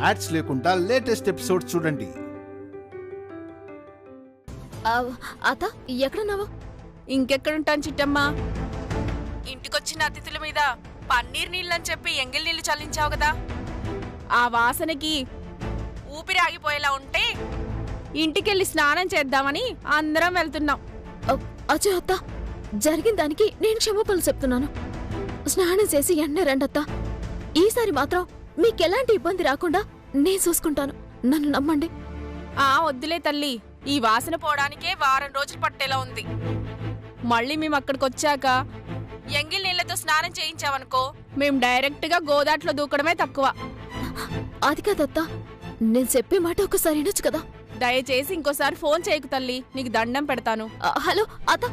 Ads లేకుండా latest episode చూడండి. అత్త ఎక్కడున్నావు? ఇంకెక్కడుంటాను చిట్టమ్మా, ఇంటికొచ్చిన అతిథుల మీద పన్నీర్ నీళ్ళని చెప్పి ఎంగిల్ నీళ్లు చల్లించావు కదా, ఆ వాసనకి ఊపిరి ఆగిపోయేలా ఉంటే ఇంటికెళ్ళి స్నానం చేద్దామని అందరం వెళ్తున్నాం. అచ్చా అత్త, జరిగిన దానికి నేను క్షమాపణలు చెప్తున్నాను. స్నానం చేసి ఎన్న రండత్త. ఈసారి మాత్రం మీకెలాంటి ఇబ్బంది రాకుండా నేను చూసుకుంటాను, నన్ను నమ్మండి. వద్దులే తల్లి, ఈ వాసన పోవడానికే వారం రోజులు పట్టేలా ఉంది. మళ్ళీ మేము అక్కడికొచ్చాక ఎంగిల్ నీళ్లతో స్నానం చేయించావనుకో, మేం డైరెక్ట్ గా గోదాట్లో దూకడమే తక్కువ. అది కాదత్తా, నేను చెప్పే మాట ఒకసారి వినొచ్చు కదా. దయచేసి ఇంకోసారి ఫోన్ చేయకు తల్లి, నీకు దండం పెడతాను. హలో అత్త.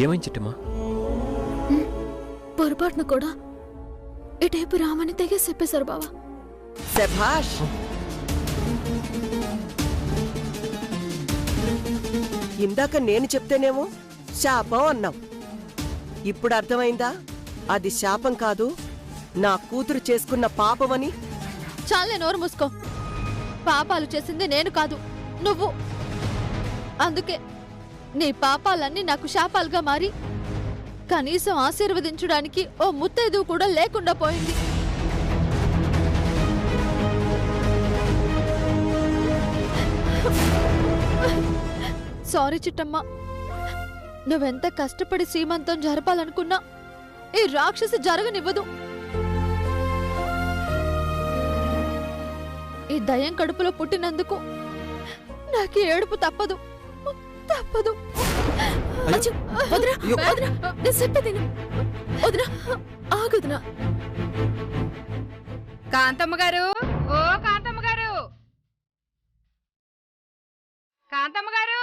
ఏమైంది చిట్టమ్మా? పొరపాటును కూడా ఇటేపు రామని తెగే చెప్పేశారు బావా. శభాష్. ఇందాక నేను చెప్తేనేమో శాపం అన్నావు, ఇప్పుడు అర్థమైందా? అది శాపం కాదు, నా కూతురు చేసుకున్న పాపమని. చాలే, నోరు మూసుకో. పాపాలు చేసింది నేను కాదు, నువ్వు. అందుకే నీ పాపాలన్నీ నాకు శాపాలుగా మారి కనీసం ఆశీర్వదించడానికి ఓ ముత్తైదు కూడా లేకుండా పోయింది. సారీ చిట్టమ్మ, నువ్వెంత కష్టపడి సీమంతం జరపాలనుకున్నా ఈ రాక్షసి జరగనివ్వదు. ఈ దయ్యం కడుపులో పుట్టినందుకు నాకు ఏడుపు తప్పదు. కాంతమ్మ గారు, ఓ కాంతమ్మ గారు, కాంతమ్మ గారు,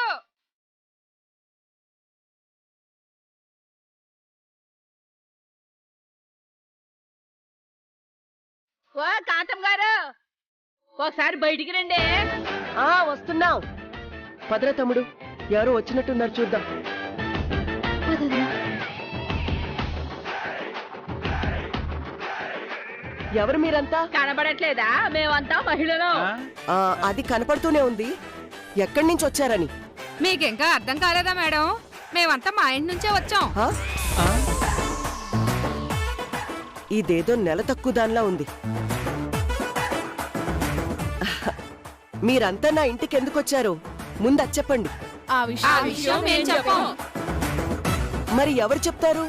ఓ కాంతమ్మ గారు, ఒకసారి బయటికి రండి. వస్తున్నావు. పదరా తమ్ముడు, ఎవరో వచ్చినట్టున్నారు, చూద్దాం. ఎవరు మీరంతా? కనబడట్లేదా? మేమంతా మహిళలు. అది కనపడుతూనే ఉంది. ఎక్కడి నుంచి వచ్చారని మీకింకా అర్థం కాలేదా మేడం? మేమంతా మా ఇంటి నుంచే వచ్చాం. ఇదేదో నెల తక్కువ దానిలా ఉంది. మీరంతా నా ఇంటికి ఎందుకు వచ్చారో ముందు అది చెప్పండి. ఆ విషయం మేము చెప్పం. మరి ఎవరు చెప్తారు?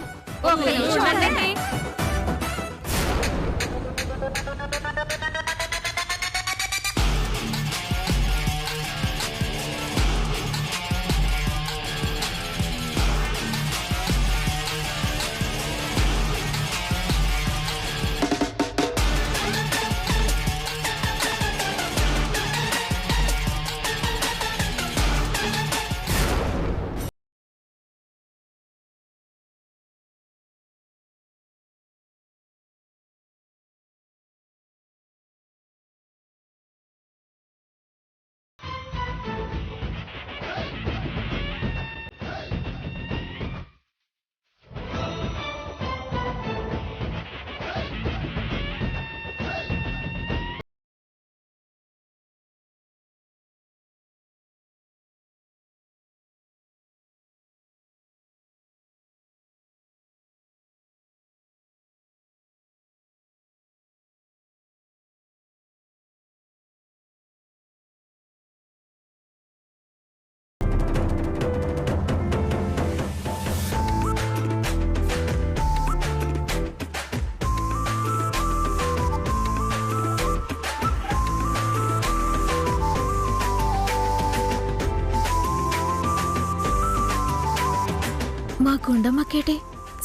మా గుండమ్మకేటి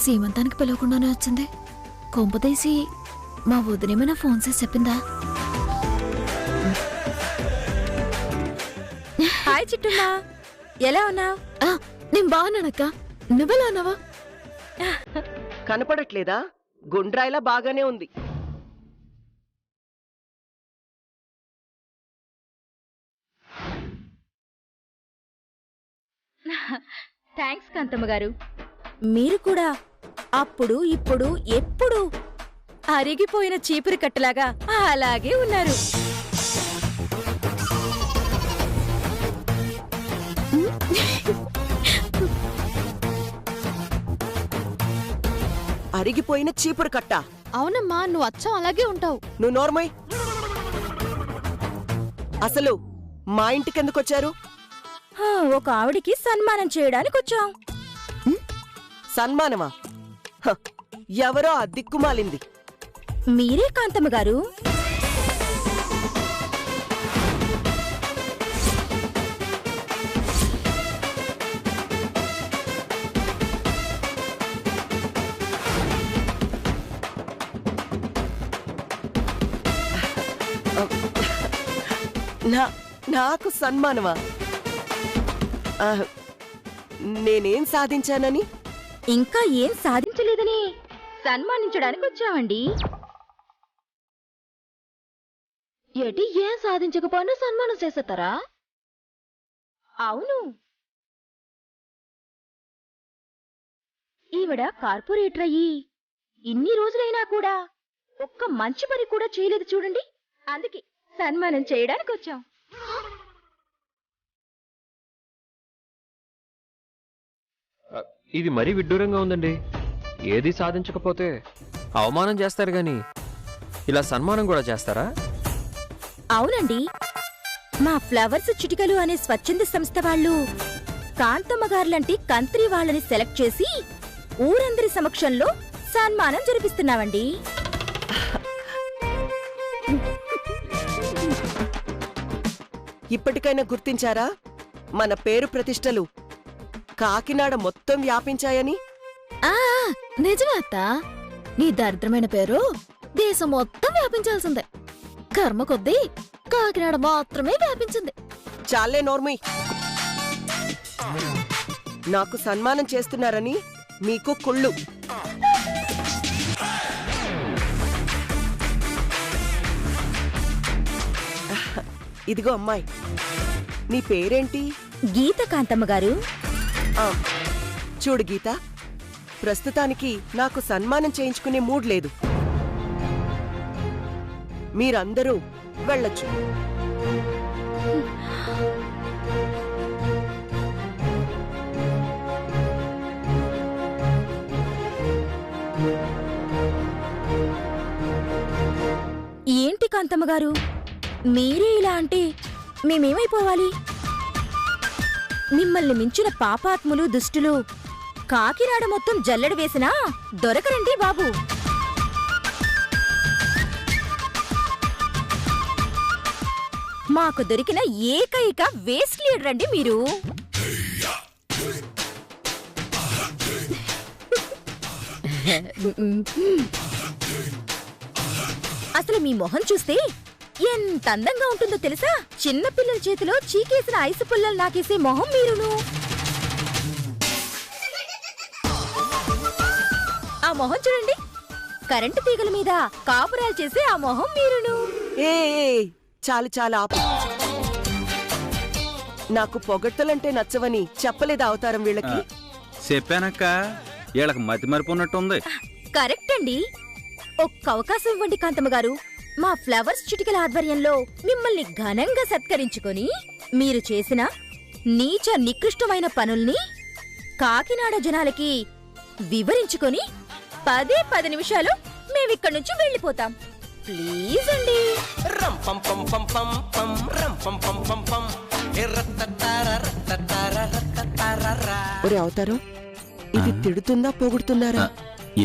సీమంతానికి పిలవకుండానే వచ్చింది. కొంపదీసి మా వదినేమైనా ఫోన్ చేసి చెప్పిందా? హాయ్ చిట్టున్నా, ఎలా ఉన్నావు? నేను బాగున్నానక్క, నువ్వెలా ఉన్నావా? కనపడట్లేదా? గుండ్రాయిలా బాగానే ఉంది. థ్యాంక్స్ కాంతమ్మ గారు. మీరు కూడా అప్పుడు ఇప్పుడు ఎప్పుడు అరిగిపోయిన చీపురు కట్టలాగా అలాగే ఉన్నారు. అరిగిపోయిన చీపురు కట్ట. అవునమ్మా, నువ్వు అచ్చం అలాగే ఉంటావు. నువ్వు నోర్మై. అసలు మా ఇంటికెందుకొచ్చారు? ఒక ఆవిడికి సన్మానం చేయడానికి వచ్చాం. సన్మానమా? హ, ఎవరో ఆ దిక్కుమాలింది. మీరే కాంతమ్మ గారు. నాకు సన్మానమా? నేనేం సాధించానని? ఇంకా ఏం సాధించలేదని సన్మానించడానికి వచ్చామండి. ఏటి, ఏం సాధించకపోయినా సన్మానం చేసేస్తారా? అవును, ఈవిడ కార్పొరేటర్ అయ్యి ఇన్ని రోజులైనా కూడా ఒక్క మంచి పని కూడా చేయలేదు చూడండి. అందుకే సన్మానం చేయడానికి వచ్చాం. ఇది మరీ విడ్డూరంగా ఉందండి. ఏది సాధించకపోతే అవమానం చేస్తారు గాని ఇలా సన్మానం కూడా చేస్తారా? అవునండి, మా ఫ్లవర్స్ చిటికలు అనే స్వచ్ఛంద సంస్థ వాళ్ళు కాంతమ్మ గారులాంటి కంత్రి వాళ్ళని సెలెక్ట్ చేసి ఊరందరి సమక్షంలో సన్మానం జరిపిస్తున్నామండి. ఇప్పటికైనా గుర్తించారా మన పేరు ప్రతిష్టలు కాకినాడ మొత్తం వ్యాపించాయని? నిజమే అత్త, నీ దరిద్రమైన పేరు దేశం మొత్తం వ్యాపించాల్సిందే. కర్మ కొద్దీ కాకినాడ మాత్రమే వ్యాపించింది. చాలే నోర్మి. నాకు సన్మానం చేస్తున్నారని మీకు కుళ్ళు. ఇదిగో అమ్మాయి, నీ పేరేంటి? గీత కాంతమ్మ గారు. చూడు గీత, ప్రస్తుతానికి నాకు సన్మానం చేయించుకునే మూడ్ లేదు. మీరందరూ వెళ్ళొచ్చు. ఏంటి కాంతమ్మ గారు, మీరే ఇలా అంటే మేమేమైపోవాలి? మిమ్మల్ని మించిన పాపాత్ములు దుష్టులు కాకినాడ మొత్తం జల్లెడ వేసినా దొరకరండి బాబు. మాకు దొరికిన ఏకైక వేస్ట్ లీడర్ అండి మీరు. అసలు మీ మొహం చూస్తే ఎంత అందంగా ఉంటుందో తెలుసా? చిన్నపిల్లల చేతిలో చీకేసిన ఐసు పుల్లలు నాకేసే మొహం మీరును. ఆ మొహం చూడండి, కరెంటు తీగల మీద కాపురాలు చేసే ఆ మొహం మీరును. ఏ చాలు చాలు ఆపు. నాకు పొగడ్తలంటే నచ్చవని చెప్పలేదా అవతారం వీళ్ళకి? చెప్పానక్క, వీళ్ళకి మతి మరిపోన్నట్టుంది. కరెక్ట్ అండి. ఒక్క అవకాశం ఇవ్వండి కాంతమ్మ గారు. మా ఫ్లవర్స్ చిటికల ఆధ్వర్యంలో మిమ్మల్ని ఘనంగా సత్కరించుకొని మీరు చేసిన నీచ నికృష్టమైన పనుల్ని కాకినాడ జనాలకి వివరించుకొని 10 నిమిషాలు మేమిక్కడి నుంచి వెళ్ళిపోతాం. ప్లీజ్ అండి. ఒరే అవతారం, ఇది తిడుతుందా పొగుడుతున్నారా?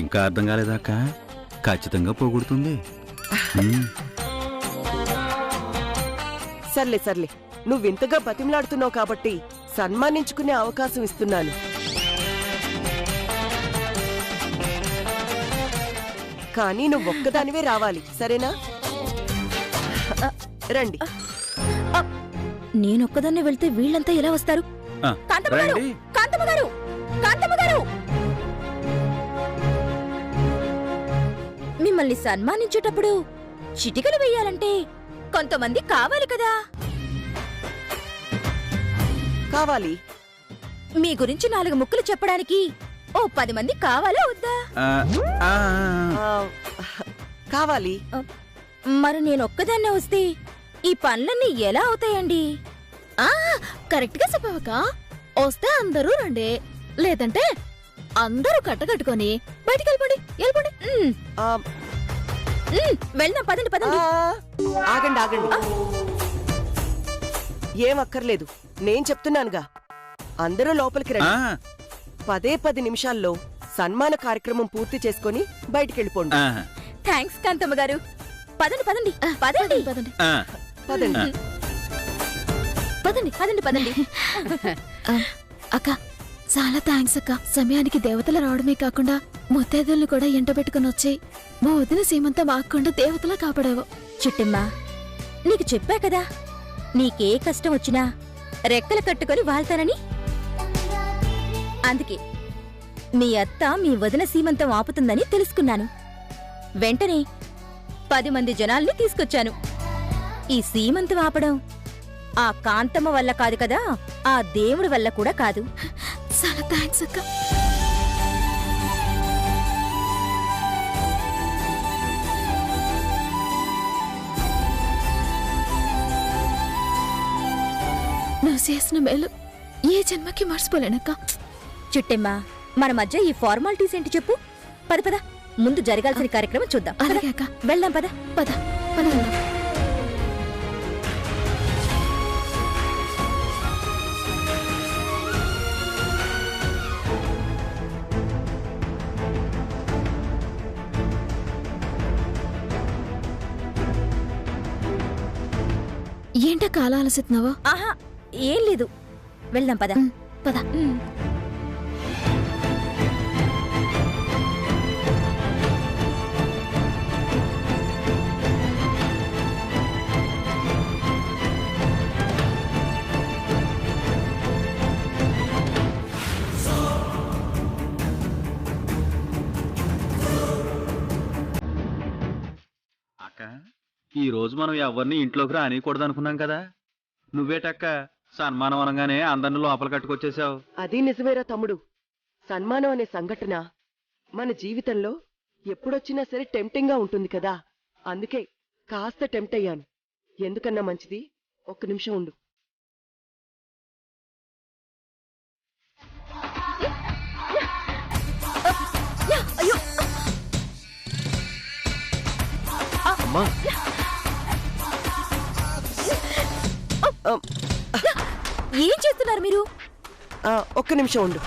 ఇంకా అర్థం కాలేదాక? ఖచ్చితంగా పోగొడుతుంది. సర్లే సర్లే, నువ్వింతగా బతిమలాడుతున్నావు కాబట్టి సన్మానించుకునే అవకాశం ఇస్తున్నాను. కానీ నువ్వొక్కదానివే రావాలి, సరేనా? రండి. నేనొక్కదాన్నే వెళ్తే వీళ్ళంతా ఎలా వస్తారు? కాంతమ్మ గారు, కాంతమ్మ గారు, కాంతమ్మ గారు! మిమ్మల్ని సన్మానించేటప్పుడు చిటికలు వెయ్యాలంటే కొంతమంది కావాలి కదా? కావాలి, మీ గురించి 4 ముక్కలు చెప్పడానికి ఓ 10 మంది కావాలా వద్దా? కావాలి. మరి నేనొక్కదాన్నే వస్తే ఈ పనులన్నీ ఎలా అవుతాయండి? కరెక్ట్ గా చెప్పావక్క. వస్తే అందరూ రండి, లేదంటే అందరూ కట్టకట్టుకొని బయటికి వెళ్ళిపోండి. వెళ్దాం, పదండి పదండి. ఆగండి ఆగండి. ఏం అక్కర్లేదు, నేను చెప్తున్నానుగా. అందరూ లోపలికి రండి. 10 నిమిషాల్లో సన్మాన కార్యక్రమం పూర్తి చేసుకుని బయటికెళ్ళిపోండి. థ్యాంక్స్ కాంతమ్మ గారు. పదండి పదండి పదండి పదండి పదండి. పదండి పదండి పదండి. అక్క, చాలా థ్యాంక్స్ అక్క. సమయానికి దేవతలు రావడమే కాకుండా ముత్తైదుల్ని కూడా ఎంటబెట్టుకుని వచ్చి మా వదిన సీమంతా మాకుండా దేవతలా కాపాడావు. చిట్టమ్మ, నీకు చెప్పా కదా, నీకే కష్టం వచ్చినా రెక్కలు కట్టుకొని వాళ్తానని. అందుకే మీ అత్త మీ వదిన సీమంతం ఆపుతుందని తెలుసుకున్నాను. వెంటనే 10 మంది జనాల్ని తీసుకొచ్చాను. ఈ సీమంతం ఆపడం ఆ కాంతమ్మ వల్ల కాదు కదా, ఆ దేవుడి వల్ల కూడా కాదు. చాలా థ్యాంక్స్ అక్క. నువ్వు చేసిన మేలు ఏ జన్మకి మర్చిపోలేనక్క. చిట్టెమ్మ, మన మధ్య ఈ ఫార్మాలిటీస్ ఏంటి చెప్పు. పద పద, ముందు జరగాల్సిన కార్యక్రమం చూద్దాం. అలాగే అక్క. వెళ్దాం, పద పద పద వెళ్దాం. ఏంటక్క అలా ఆలోచిస్తున్నావా? ఆహా, ఏం లేదు, వెళ్దాం పద. పద. అక్క, ఈ రోజు మనం ఎవరిని ఇంట్లోకి రానియకూడదు అనుకున్నాం కదా. నువ్వేటక్క సన్మానం అనగానే అందరిని లోపల కట్టుకొచ్చేసావు. అది నిజమేరా తమ్ముడు. సన్మానం అనే సంఘటన మన జీవితంలో ఎప్పుడొచ్చినా సరే టెంప్టింగ్ గా ఉంటుంది కదా. అందుకే కాస్త టెంప్ట్ అయ్యాను. ఎందుకన్నా మంచిది, 1 నిమిషం ఉండు. అయ్యో, అమ్మా, ఏం చేస్తున్నారు మీరు? 1 నిమిషం ఉండు.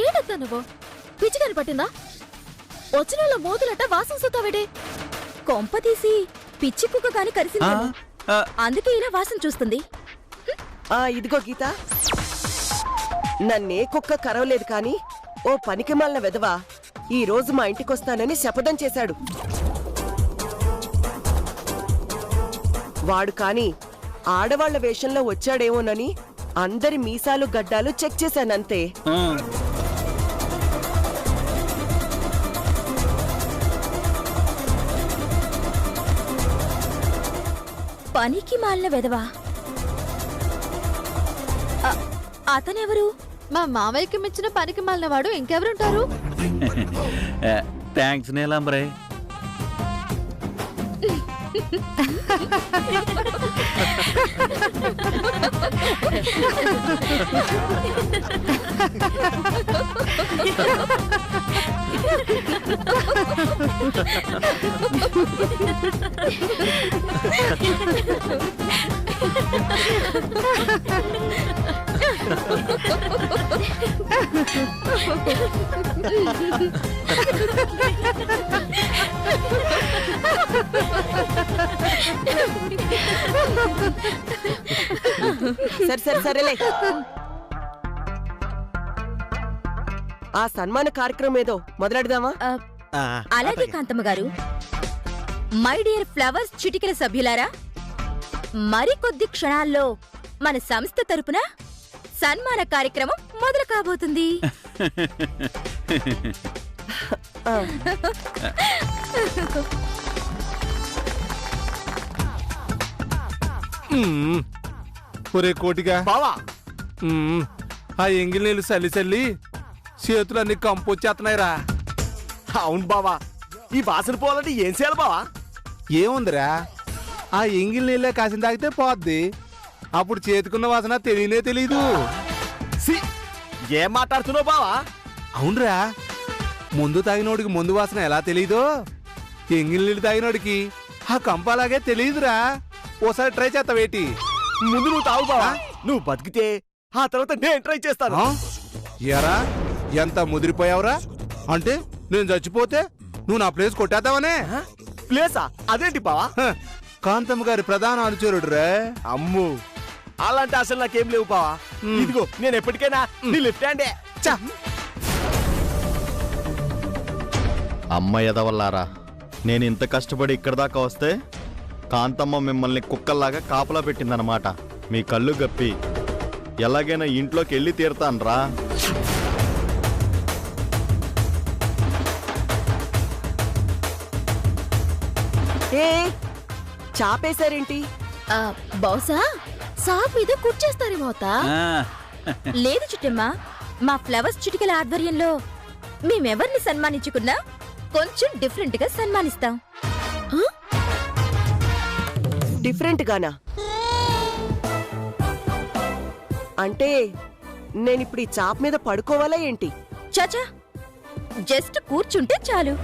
ఏడద్దా నువ్వు? పిచ్చిగాని పట్టిందా? వచ్చిన వాళ్ళ మోదులట వాసన చూస్తావేడే? కొంప తీసి పిచ్చి కుక్క కాని కరిసిందేమో, అందుకే ఇలా వాసన చూస్తుంది. ఇదిగో గీత, నన్నే కుక్క కరవలేదు కాని ఓ పనికిమాలిన వెధవ ఈ రోజు మా ఇంటికొస్తానని శపథం చేశాడు. వాడు కాని ఆడవాళ్ల వేషంలో వచ్చాడేమోనని అందరి మీసాలు గడ్డాలు చెక్ చేశానంతే. పనికి మాలిన వెధవా? అతనెవరు? మా మామయ్యకి మెచ్చిన పనికి మాలిన వాడు ఇంకెవరుంటారు? థ్యాంక్స్ నీలాంబరే. సరేలే. ఆ సన్మాన కార్యక్రమం ఏదో మొదలెడదామా? అలాగే కాంతమ్మ గారు. మై డియర్ ఫ్లవర్స్ చిటికెల సభ్యులారా, మరికొద్ది క్షణాల్లో మన సంస్థ తరపున సన్మాన కార్యక్రమం మొదలు కాబోతుంది. ఒరే కోటిగా బావా, ఆ ఎంగిల్ నీళ్ళు చల్లి చల్లి చేతులన్నీ కంపొచ్చేస్తున్నాయిరా. అవును బావా, ఈ వాసన పోవాలంటే ఏం చేయాలి బావా? ఏముందిరా, ఆ ఎంగిల్ నీళ్ళే కాసిన తాగితే పోద్ది. అప్పుడు చేతికున్న వాసన తెలియనే తెలీదు. ఏం మాట్లాడుతున్నావు బావా? అవునరా, ముందు తాగినోడికి ముందు వాసన ఎలా తెలీదో, ఎంగిల్ నీళ్ళు తాగినోడికి ఆ కంప అలాగే తెలియదురా. ఓసారి ట్రై చేస్తావేటి? ముందు నువ్వు తాగు బావా, నువ్వు బతికితే ఆ తర్వాత నేను ట్రై చేస్తాను. ఎరా ఎంత ముదిరిపోయావురా? అంటే నేను చచ్చిపోతే నువ్వు నా ప్లేస్ కొట్టేద్దావనే? ప్లేసా? అదేంటి బావా? కాంతమ్మ గారి ప్రధాన అనుచరుడు రే. అమ్ము, అలాంటి అసలు నాకేం లేవు బావా. ఇదిగో నేను ఎప్పటికైనా నీ లెఫ్ట్ హ్యాండే. అమ్మ ఎదవల్లారా, నేను ఇంత కష్టపడి ఇక్కడ దాకా వస్తే కాంతమ్మ మిమ్మల్ని కుక్కల్లాగా కాపలా పెట్టిందనమాట. మీ కళ్ళు గప్పి ఎలాగైనా ఇంట్లోకి వెళ్ళి తీరుతాన్రా. చాపేశారేంటి? బహుశా సాప్ మీద కూర్చేస్తారేమో. లేదు చిట్టమ్మా, మా ఫ్లవర్స్ చిటికల ఆధ్వర్యంలో మేమెవర్ని సన్మానించుకున్నా కొంచెం డిఫరెంట్ గా సన్మానిస్తాం. డిఫరెంట్ గానా? అంటే నేనిప్పుడు ఈ చాప్ మీద పడుకోవాలా ఏంటి? చాచా, జస్ట్ కూర్చుంటే చాలు.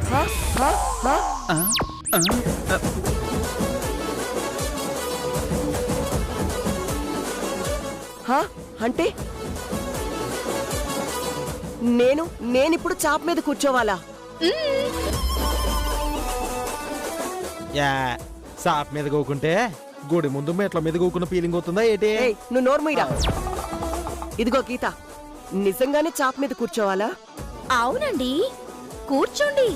అంటే నేనిప్పుడు చాప్ మీద కూర్చోవాలా? సాప్ మీద కూకుంటే గుడి ముందు మెట్ల మీద కూకున్న ఫీలింగ్ అవుతుందా ఏంటి? నువ్వు నోర్మయ్యా. ఇదిగో గీత, నిజంగానే చాప్ మీద కూర్చోవాలా? అవునండి, కూర్చోండి.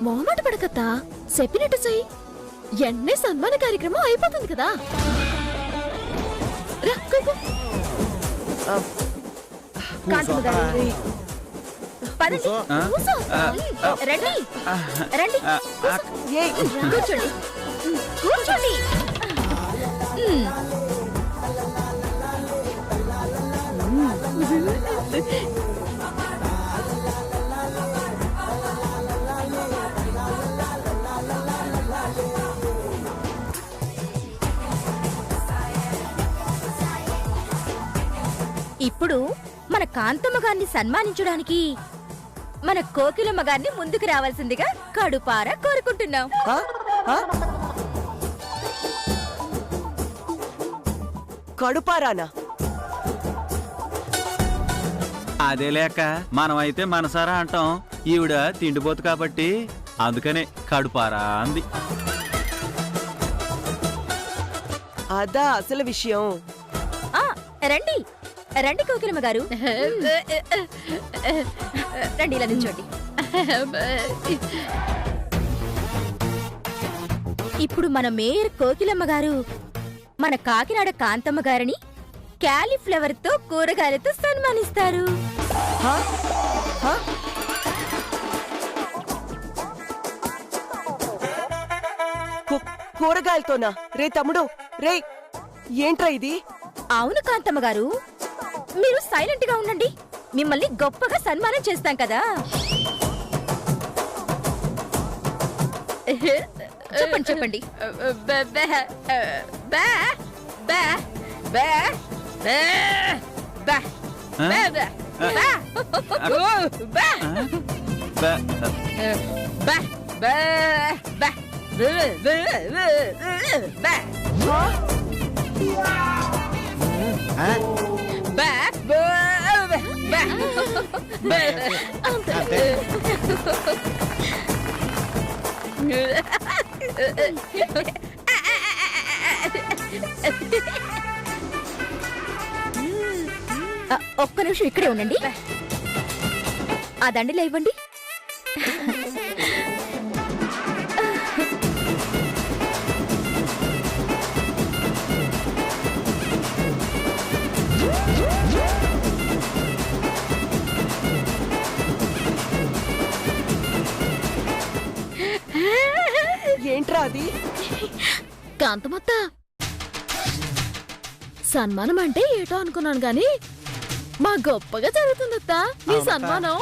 మొహమాట పడకత్తా, చెప్పినట్టు చెయ్యి. ఎన్నే సన్మాన కార్యక్రమం అయిపోతుంది కదా. రండి రండి, కూర్చోండి కూర్చోండి. ఇప్పుడు మన కాంతమ్మ గారిని సన్మానించడానికి మన కోకిలమ్మ గారిని ముందుకు రావాల్సిందిగా కడుపారా కోరుకుంటున్నాం. కడుపారానా? అదే లేక మనమైతే మనసారా అంటాం, ఈవిడ తిండిపోతు కాబట్టి అందుకనే కడుపారా అంది. అదా అసలు విషయం. రండి రండి కోకిలమ్మ గారు, రండి ఇలా నిల్చోండి. ఇప్పుడు మన మేయర్ కోకిలమ్మ గారు మన కాకినాడ కాంతమ్మ గారిని క్యాలీఫ్లవర్ తో కూరగాయలతో సన్మానిస్తారు. కూరగాయలతోనా? రే తమ్ముడు, రే ఏంట్రా ఇది? అవును కాంతమ్మ గారు, మీరు సైలెంట్ గా ఉండండి. మిమ్మల్ని గొప్పగా సన్మానం చేస్తాం కదా. చెప్పండి చెప్పండి. ఆ? అంతే. ఒక్క నిమిషం ఇక్కడే ఉండండి. ఆ దండలో ఇవ్వండి. ఏంట్రా అది? కాంతమత్త, సన్మానం అంటే ఏటో అనుకున్నాను గాని మా గొప్పగా జరుగుతుందత్తా నీ సన్మానం.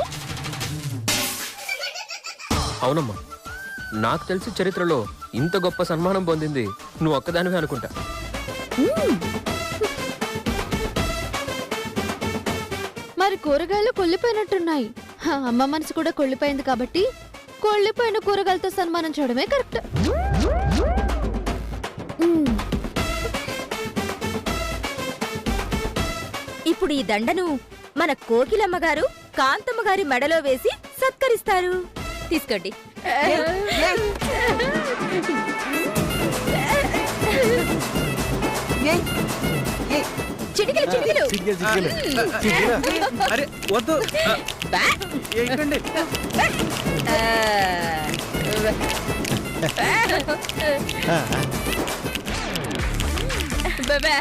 అవునమ్మా, నాకు తెలిసి చరిత్రలో ఇంత గొప్ప సన్మానం పొందింది నువ్వు ఒక్కదానివే అనుకుంటా. మరి కూరగాయలు కొల్లిపోయినట్టున్నాయి. అమ్మ మనసు కూడా కొల్లిపోయింది కాబట్టి కొల్లిపోయిన కూరగాయలతో సన్మానం చేయడమే కరెక్ట్. ఇప్పుడు ఈ దండను మన కోకిలమ్మ గారు కాంతమ్మ గారి మెడలో వేసి సత్కరిస్తారు. తీసుకోండి. చిటికెలు చిటికెలు. అరే వద్దు, ఏంటండి? బాబా